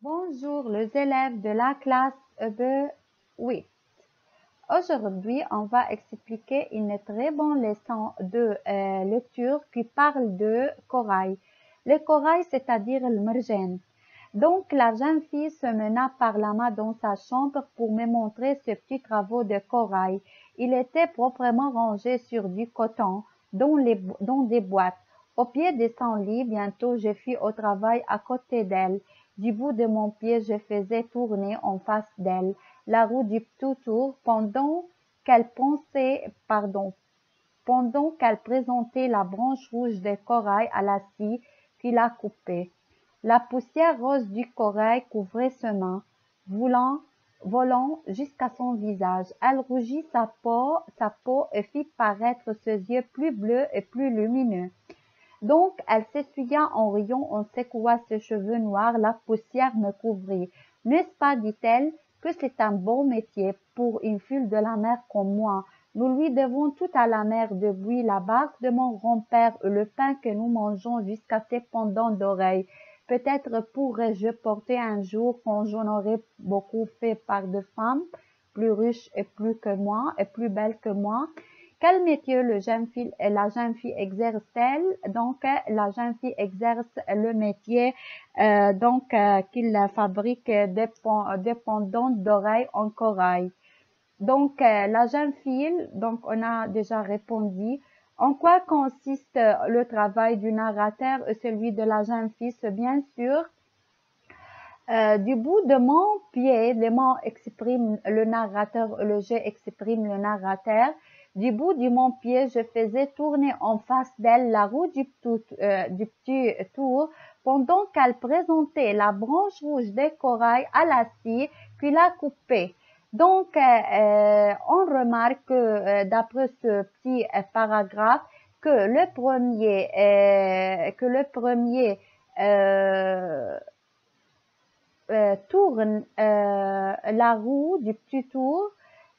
Bonjour les élèves de la classe de 8. Aujourd'hui, on va expliquer une très bonne leçon de lecture qui parle de corail. Le corail, c'est-à-dire le marjan. Donc, la jeune fille se mena par la main dans sa chambre pour me montrer ses petits travaux de corail. Il était proprement rangé sur du coton dans des boîtes. Au pied de son lit, bientôt je fus au travail à côté d'elle. Du bout de mon pied, je faisais tourner en face d'elle la roue du tout tour pendant qu'elle présentait la branche rouge de corail à la scie qui la coupait. La poussière rose du corail couvrait ses mains, volant jusqu'à son visage. Elle rougit sa peau et fit paraître ses yeux plus bleus et plus lumineux. Donc, elle s'essuya en riant, on secoua ses cheveux noirs, la poussière me couvrit. N'est-ce pas, dit-elle, que c'est un bon métier pour une fille de la mer comme moi. Nous lui devons tout à la mer depuis la barque de mon grand-père et le pain que nous mangeons jusqu'à ses pendants d'oreilles. Peut-être pourrais-je porter un jour quand j'en aurai beaucoup fait par de femmes plus riches et plus que moi et plus belles que moi. Quel métier la jeune fille exerce-t-elle? Donc, la jeune fille exerce le métier qu'il fabrique des pendants d'oreilles en corail. Donc, la jeune fille, donc on a déjà répondu. En quoi consiste le travail du narrateur et celui de la jeune fille? C'est bien sûr du bout de mon pied, les mots expriment le narrateur, le jeu exprime le narrateur. Du bout de mon pied, je faisais tourner en face d'elle la roue du petit tour pendant qu'elle présentait la branche rouge des corail à la scie puis la coupait. Donc, on remarque d'après ce petit paragraphe que le premier tourne la roue du petit tour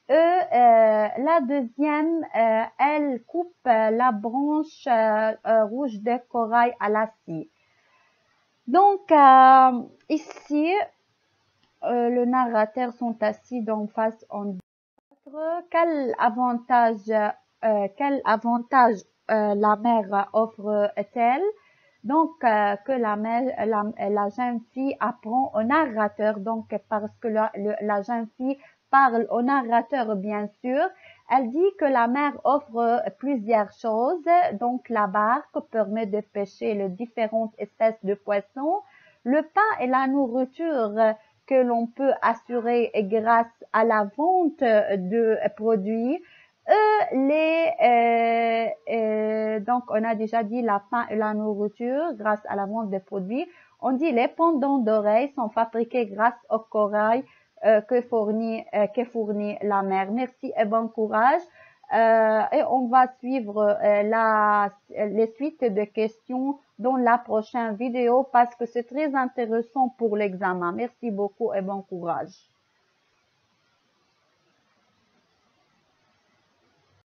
et la deuxième, elle coupe la branche rouge de corail à la scie. Donc, ici, le narrateur sont assis d'en face en d'autres. Quel avantage la mère offre-t-elle? Donc, que la jeune fille apprend au narrateur, donc parce que la jeune fille parle au narrateur, bien sûr. Elle dit que la mer offre plusieurs choses. Donc, la barque permet de pêcher les différentes espèces de poissons. Le pain et la nourriture que l'on peut assurer grâce à la vente de produits. Donc, on a déjà dit la pain et la nourriture grâce à la vente des produits. On dit les pendants d'oreilles sont fabriqués grâce au corail que fournit la mer. Merci et bon courage. Et on va suivre les suites de questions dans la prochaine vidéo parce que c'est très intéressant pour l'examen. Merci beaucoup et bon courage.